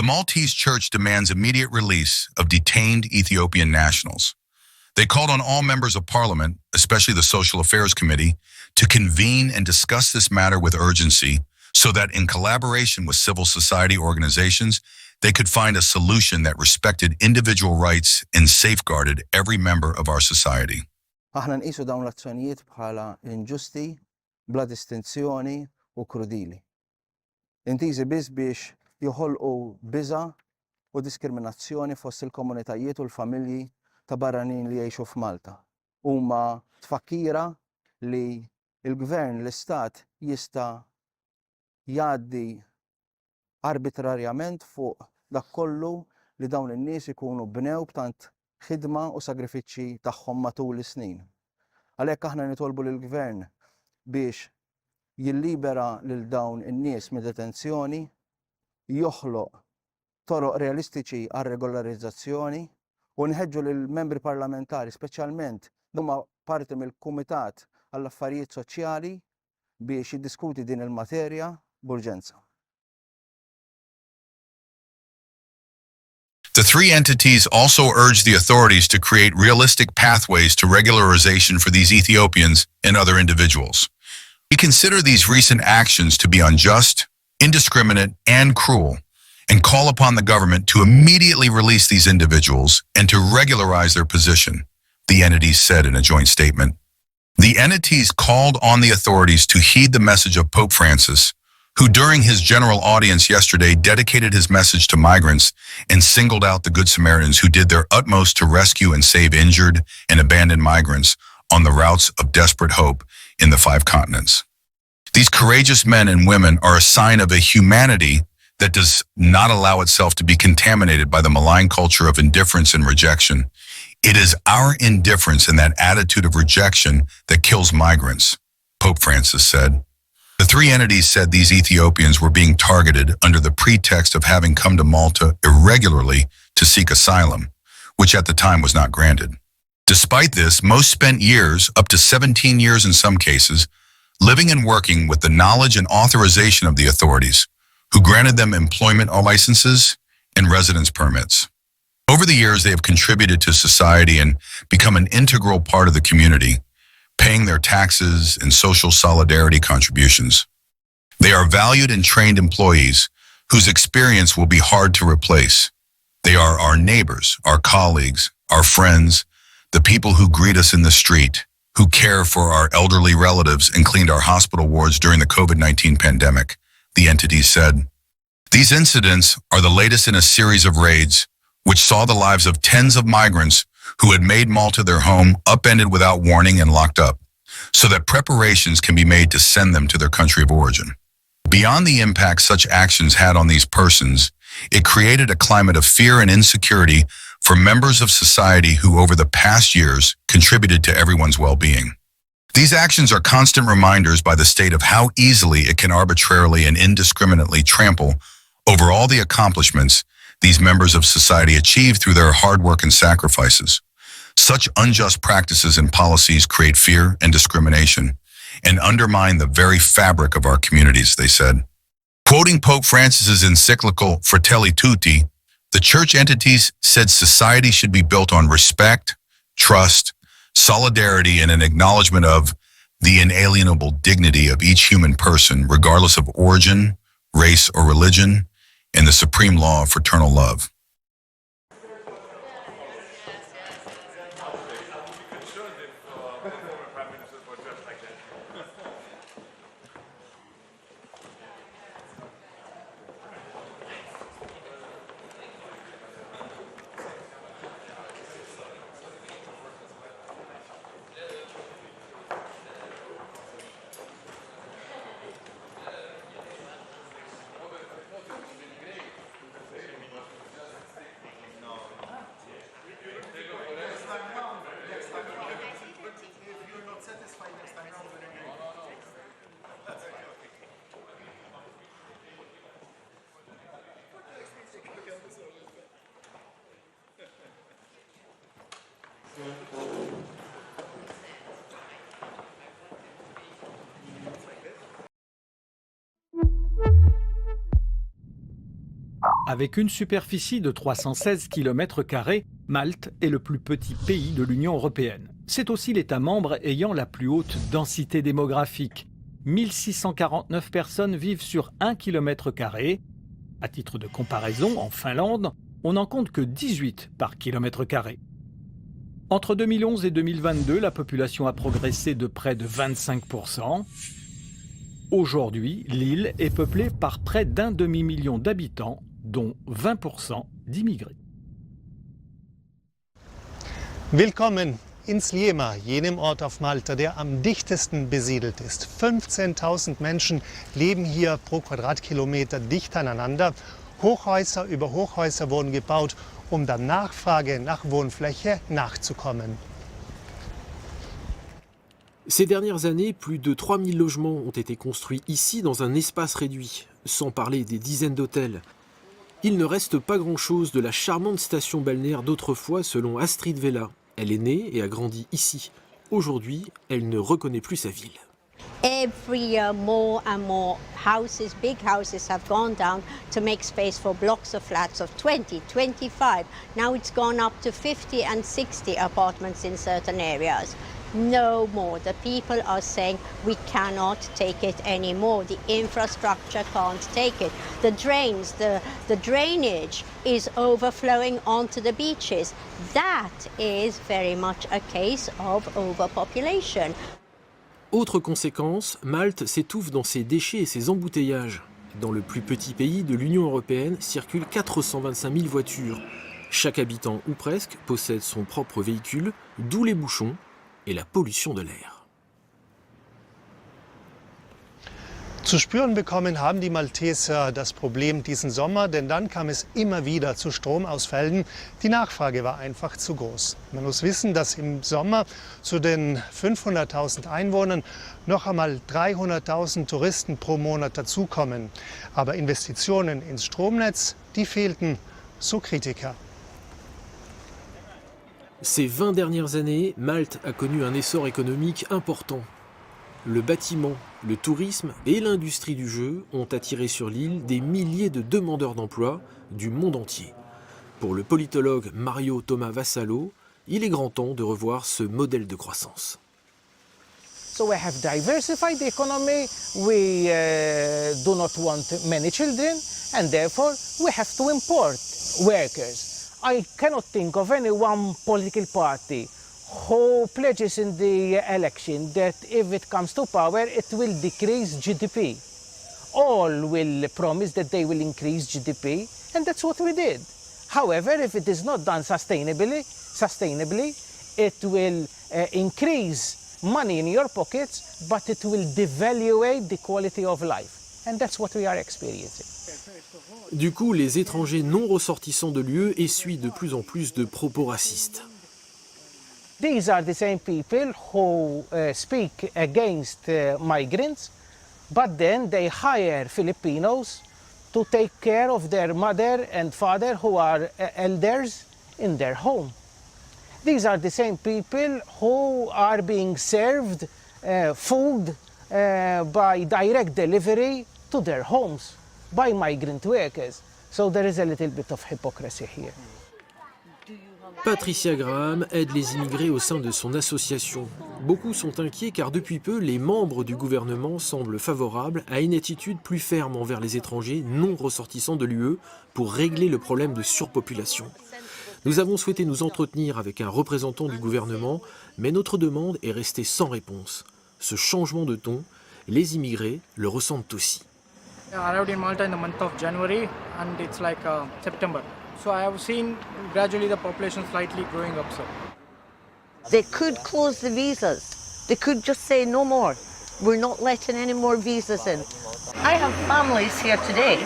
Maltese church demands immediate release of detained Ethiopian nationals. They called on all members of parliament, especially the Social Affairs Committee, to convene and discuss this matter with urgency so that in collaboration with civil society organizations, they could find a solution that respected individual rights and safeguarded every member of our society. Aħna nqisu dawn l-azzjonijiet bħala inġusti, bla distinzjoni u krudili. Intiżi biss biex joħolqu biża' u diskriminazzjoni fost il-komunitajiet u l-familji ta' barranin li jgħixu f'Malta. Huma tfakkira li l-gvern l-istat jista' jgħaddi arbitrarjament fuq dak kollu li dawn in-nies ikunu bnew b'tant ħidma u sagrifiċċji tagħhom matul is-snin. Għalhekk aħna nitolbu lill-gvern biex jillibera lil dawn in-nies mid-detenzjoni, joħloq toroq realistiċi għar-regolarizzazzjoni u nħeġġu lill-membri parlamentari, speċjalment huma parti mill-Kumitat għall-Affarijiet Soċjali biex jiddiskuti din il-materja b'urġenza. The three entities also urged the authorities to create realistic pathways to regularization for these Ethiopians and other individuals. We consider these recent actions to be unjust, indiscriminate, and cruel, and call upon the government to immediately release these individuals and to regularize their position, the entities said in a joint statement. The entities called on the authorities to heed the message of Pope Francis, who during his general audience yesterday dedicated his message to migrants and singled out the Good Samaritans who did their utmost to rescue and save injured and abandoned migrants on the routes of desperate hope in the 5 continents. These courageous men and women are a sign of a humanity that does not allow itself to be contaminated by the malign culture of indifference and rejection. It is our indifference and that attitude of rejection that kills migrants, Pope Francis said. The three entities said these Ethiopians were being targeted under the pretext of having come to Malta irregularly to seek asylum, which at the time was not granted. Despite this, most spent years, up to 17 years in some cases, living and working with the knowledge and authorization of the authorities, who granted them employment licenses and residence permits. Over the years, they have contributed to society and become an integral part of the community, paying their taxes and social solidarity contributions. They are valued and trained employees whose experience will be hard to replace. They are our neighbors, our colleagues, our friends, the people who greet us in the street, who care for our elderly relatives and cleaned our hospital wards during the COVID-19 pandemic, the entities said. These incidents are the latest in a series of raids which saw the lives of tens of migrants who had made Malta their home upended without warning and locked up, so that preparations can be made to send them to their country of origin. Beyond the impact such actions had on these persons, it created a climate of fear and insecurity for members of society who over the past years contributed to everyone's well-being. These actions are constant reminders by the state of how easily it can arbitrarily and indiscriminately trample over all the accomplishments these members of society achieve through their hard work and sacrifices. Such unjust practices and policies create fear and discrimination and undermine the very fabric of our communities, they said. Quoting Pope Francis's encyclical Fratelli Tutti, the church entities said society should be built on respect, trust, solidarity, and an acknowledgement of the inalienable dignity of each human person, regardless of origin, race, or religion, and the supreme law of fraternal love. Avec une superficie de 316 km², Malte est le plus petit pays de l'Union européenne. C'est aussi l'État membre ayant la plus haute densité démographique. 1649 personnes vivent sur 1 km². À titre de comparaison, en Finlande, on n'en compte que 18 par km². Entre 2011 et 2022, la population a progressé de près de 25%. Aujourd'hui, l'île est peuplée par près d'un demi-million d'habitants, dont 20% d'immigrés. Willkommen in Sliema, jenem Ort auf Malta, der am dichtesten besiedelt ist. 15.000 Menschen leben hier pro Quadratkilometer dicht aneinander. Hochhäuser über Hochhäuser wurden gebaut, um der Nachfrage nach Wohnfläche nachzukommen. Ces dernières années, plus de 3000 logements ont été construits ici dans un espace réduit, sans parler des dizaines d'hôtels. Il ne reste pas grand-chose de la charmante station balnéaire d'autrefois selon Astrid Vella. Elle est née et a grandi ici. Aujourd'hui, elle ne reconnaît plus sa ville. Every year more and more houses, big houses have gone down to make space for blocks of flats of 20, 25. Now it's gone up to 50 and 60 apartments in certain areas. No more. The people are saying we cannot take it anymore. The infrastructure can't take it. The drains, the drainage is overflowing onto the beaches. That is very much a case of overpopulation. Autre conséquence, Malte s'étouffe dans ses déchets et ses embouteillages. Dans le plus petit pays de l'Union européenne circulent 425 000 voitures. Chaque habitant, ou presque, possède son propre véhicule, d'où les bouchons et la pollution de l'air. Zu spüren bekommen haben die Malteser das Problem diesen Sommer, denn dann kam es immer wieder zu Stromausfällen. Die Nachfrage war einfach zu groß. Man muss wissen, dass im Sommer zu den 500.000 Einwohnern noch einmal 300.000 Touristen pro Monat dazukommen. Aber Investitionen ins Stromnetz, die fehlten, so Kritiker. Ces 20 dernières années, Malte a connu un essor économique important. Le bâtiment, le tourisme et l'industrie du jeu ont attiré sur l'île des milliers de demandeurs d'emploi du monde entier. Pour le politologue Mario Thomas Vassallo, il est grand temps de revoir ce modèle de croissance. So we have diversified the economy, we do not want many children, and therefore we have to import workers. I cannot think of any one political party who pledges in the election that if it comes to power, it will decrease GDP. All will promise that they will increase GDP, and that's what we did. However, if it is not done sustainably, it will increase money in your pockets, but it will devaluate the quality of life. And that's what we are experiencing. Du coup, les étrangers non ressortissants de l'UE essuient de plus en plus de propos racistes. These are the same people who speak against migrants, but then they hire Filipinos to take care of their mother and father who are elders in their home. These are the same people who are being served food by direct delivery to their homes by migrant workers. So there is a little bit of hypocrisy here. Patricia Graham aide les immigrés au sein de son association. Beaucoup sont inquiets car depuis peu, les membres du gouvernement semblent favorables à une attitude plus ferme envers les étrangers non ressortissants de l'UE pour régler le problème de surpopulation. Nous avons souhaité nous entretenir avec un représentant du gouvernement, mais notre demande est restée sans réponse. Ce changement de ton, les immigrés le ressentent aussi. I arrived in Malta in the month of January and it's like September. So I have seen gradually the population slightly growing up. So they could close the visas. They could just say no more. We're not letting any more visas in. I have families here today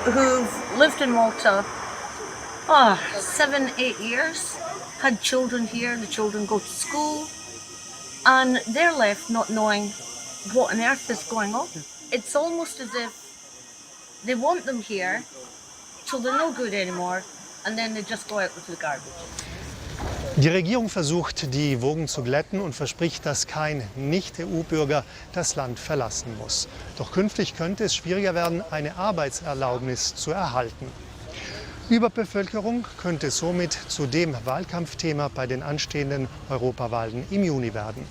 who've lived in Malta 7, 8 years, had children here, the children go to school, and they're left not knowing what on earth is going on. It's almost as if they want them here till they're no good anymore, and then they just go out with the garbage. Die Regierung versucht, die Wogen zu glätten und verspricht, dass kein Nicht-EU-Bürger das Land verlassen muss. Doch künftig könnte es schwieriger werden, eine Arbeitserlaubnis zu erhalten. Überbevölkerung könnte somit zu dem Wahlkampfthema bei den anstehenden Europawahlen im Juni werden.